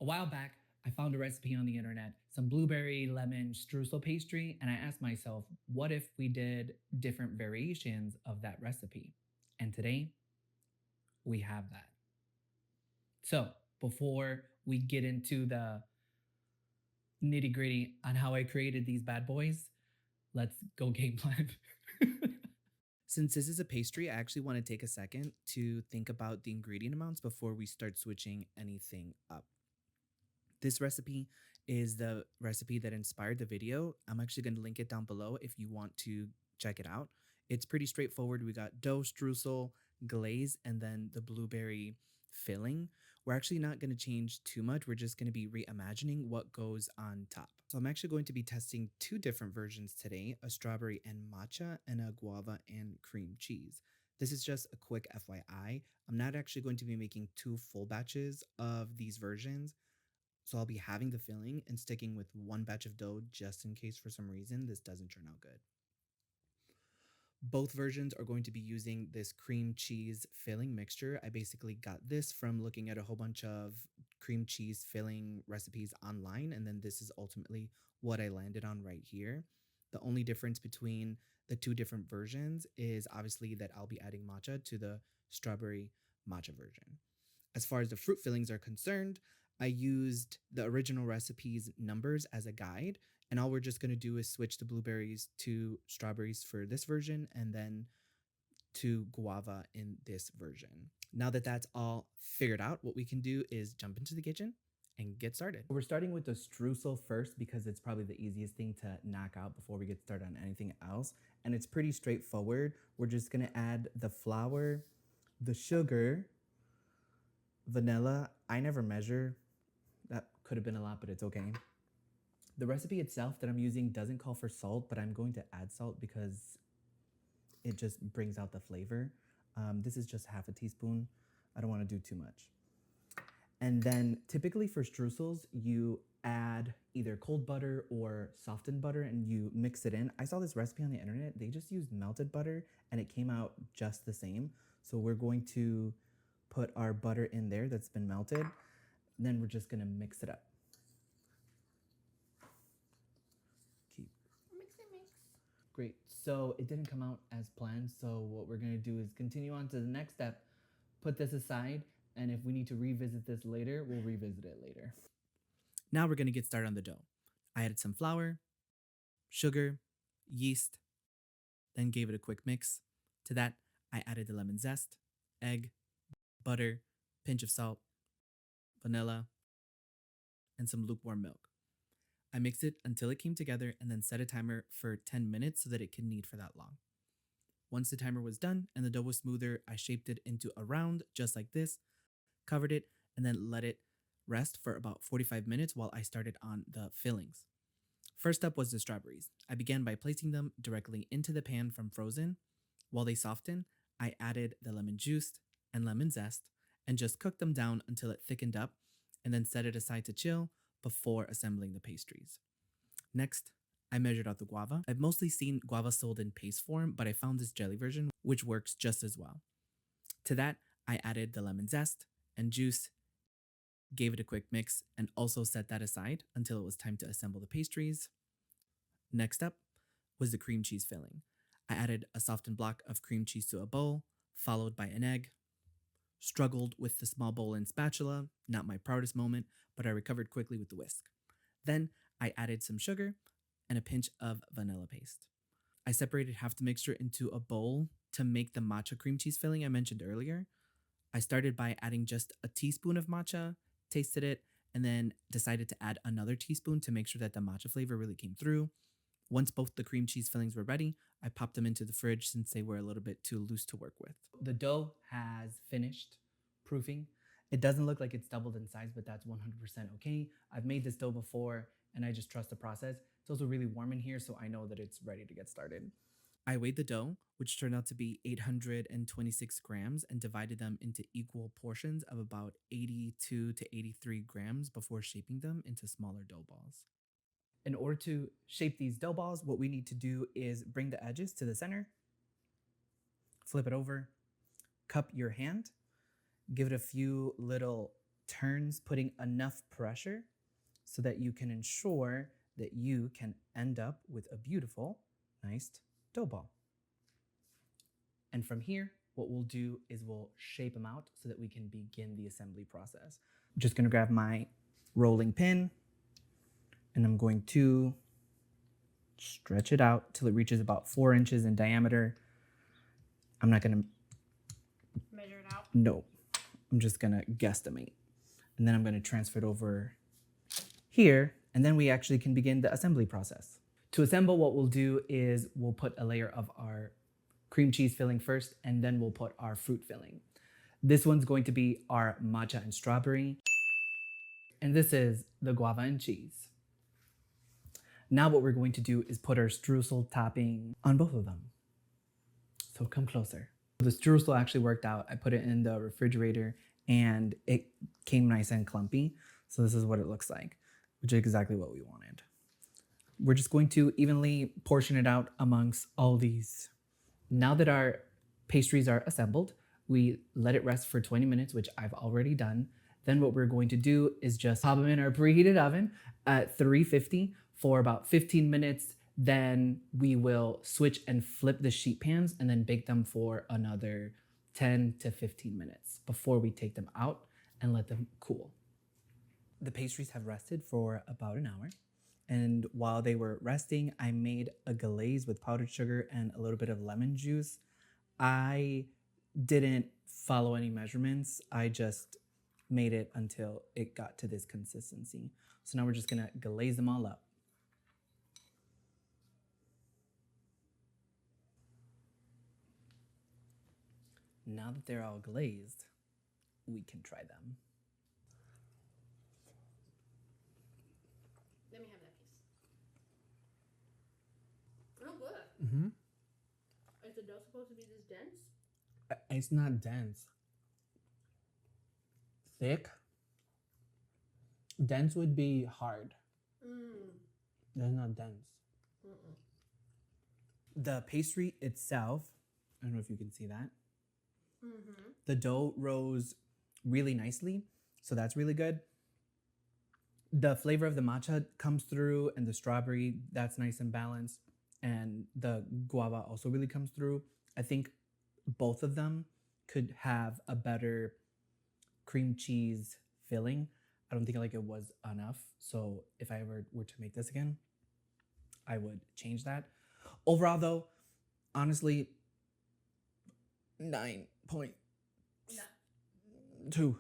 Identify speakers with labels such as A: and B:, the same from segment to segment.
A: A while back, I found a recipe on the internet, some blueberry lemon streusel pastry, and I asked myself, what if we did different variations of that recipe? And today, we have that. So, before we get into the nitty gritty on how I created these bad boys, let's go game plan.
B: Since this is a pastry, I actually want to take a second to think about the ingredient amounts before we start switching anything up. This recipe is the recipe that inspired the video. I'm actually going to link it down below if you want to check it out. It's pretty straightforward. We got dough, streusel, glaze, and then the blueberry filling. We're actually not going to change too much. We're just going to be reimagining what goes on top. So I'm actually going to be testing two different versions today, a strawberry and matcha and a guava and cream cheese. This is just a quick FYI. I'm not actually going to be making two full batches of these versions. So I'll be having the filling and sticking with one batch of dough just in case for some reason this doesn't turn out good. Both versions are going to be using this cream cheese filling mixture. I basically got this from looking at a whole bunch of cream cheese filling recipes online, and then this is ultimately what I landed on right here. The only difference between the two different versions is obviously that I'll be adding matcha to the strawberry matcha version. As far as the fruit fillings are concerned, I used the original recipe's numbers as a guide, and all we're just going to do is switch the blueberries to strawberries for this version and then to guava in this version. Now that that's all figured out, what we can do is jump into the kitchen and get started.
A: We're starting with the streusel first because it's probably the easiest thing to knock out before we get started on anything else. And it's pretty straightforward. We're just going to add the flour, the sugar, vanilla. I never measure. That could have been a lot, but it's okay. The recipe itself that I'm using doesn't call for salt, but I'm going to add salt because it just brings out the flavor. This is just half a teaspoon. I don't want to do too much. And then typically for streusels, you add either cold butter or softened butter and you mix it in. I saw this recipe on the internet. They just used melted butter and it came out just the same. So we're going to put our butter in there that's been melted. Then we're just gonna mix it up. Mix. Great, so it didn't come out as planned, so what we're gonna do is continue on to the next step, put this aside, and if we need to revisit this later, we'll revisit it later.
B: Now we're going to get started on the dough. I added some flour, sugar, yeast, then gave it a quick mix. To that, I added the lemon zest, egg, butter, pinch of salt, vanilla, and some lukewarm milk. I mixed it until it came together and then set a timer for 10 minutes so that it could knead for that long. Once the timer was done and the dough was smoother, I shaped it into a round just like this, covered it, and then let it rest for about 45 minutes while I started on the fillings. First up was the strawberries. I began by placing them directly into the pan from frozen. While they softened, I added the lemon juice and lemon zest and just cooked them down until it thickened up and then set it aside to chill before assembling the pastries. Next, I measured out the guava. I've mostly seen guava sold in paste form, but I found this jelly version, which works just as well. To that, I added the lemon zest and juice, gave it a quick mix, and also set that aside until it was time to assemble the pastries. Next up was the cream cheese filling. I added a softened block of cream cheese to a bowl, followed by an egg. Struggled with the small bowl and spatula, not my proudest moment, but I recovered quickly with the whisk. Then I added some sugar and a pinch of vanilla paste. I separated half the mixture into a bowl to make the matcha cream cheese filling I mentioned earlier. I started by adding just a teaspoon of matcha, tasted it, and then decided to add another teaspoon to make sure that the matcha flavor really came through. Once both the cream cheese fillings were ready, I popped them into the fridge since they were a little bit too loose to work with.
A: The dough has finished proofing. It doesn't look like it's doubled in size, but that's 100% okay. I've made this dough before and I just trust the process. It's also really warm in here, so I know that it's ready to get started.
B: I weighed the dough, which turned out to be 826 grams, and divided them into equal portions of about 82 to 83 grams before shaping them into smaller dough balls.
A: In order to shape these dough balls, what we need to do is bring the edges to the center, flip it over, cup your hand, give it a few little turns, putting enough pressure so that you can ensure that you can end up with a beautiful, nice dough ball. And from here, what we'll do is we'll shape them out so that we can begin the assembly process. I'm just gonna grab my rolling pin and I'm going to stretch it out till it reaches about 4 inches in diameter. I'm not gonna
C: measure it out.
A: No, I'm just gonna guesstimate. And then I'm gonna transfer it over here, and then we actually can begin the assembly process. To assemble, what we'll do is we'll put a layer of our cream cheese filling first, and then we'll put our fruit filling. This one's going to be our matcha and strawberry, and this is the guava and cheese. Now what we're going to do is put our streusel topping on both of them. So come closer. The streusel actually worked out. I put it in the refrigerator and it came nice and clumpy. So this is what it looks like, which is exactly what we wanted. We're just going to evenly portion it out amongst all these. Now that our pastries are assembled, we let it rest for 20 minutes, which I've already done. Then what we're going to do is just pop them in our preheated oven at 350 for about 15 minutes. Then we will switch and flip the sheet pans and then bake them for another 10 to 15 minutes before we take them out and let them cool. The pastries have rested for about an hour. And while they were resting, I made a glaze with powdered sugar and a little bit of lemon juice. I didn't follow any measurements. I just made it until it got to this consistency. So now we're just gonna glaze them all up. Now that they're all glazed, we can try them.
C: Let me have that piece. Oh, good.
A: Mm-hmm.
C: Is the dough supposed to be this dense?
A: It's not dense. Thick. Dense would be hard. That's not dense. The pastry itself, I don't know if you can see that. The dough rose really nicely, so that's really good. The flavor of the matcha comes through, and the strawberry, that's nice and balanced. And the guava also really comes through. I think both of them could have a better cream cheese filling. I don't think like it was enough. So if I ever were to make this again, I would change that. Overall though, honestly, 9.2.
C: Really?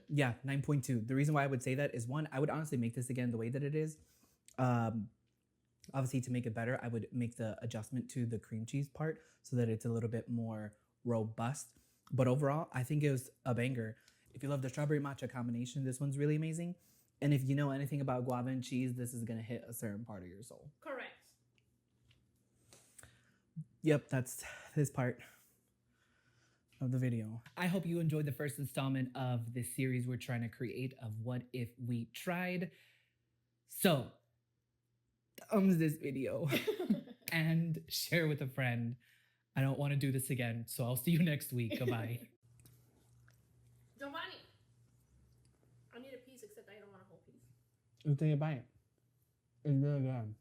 A: Yeah, 9.2. The reason why I would say that is one, I would honestly make this again the way that it is. Obviously, to make it better, I would make the adjustment to the cream cheese part so that it's a little bit more robust. But overall, I think it was a banger. If you love the strawberry matcha combination, this one's really amazing. And if you know anything about guava and cheese, this is going to hit a certain part of your soul.
C: Correct.
A: Yep, that's this part of the video. I hope you enjoyed the first installment of this series we're trying to create of What If We Tried. So, thumbs this video and share with a friend. I don't want to do this again, so I'll see you next week. Goodbye.
C: Giovanni, I need a piece, except I don't want a whole piece.
A: Until you buy it. It's really good.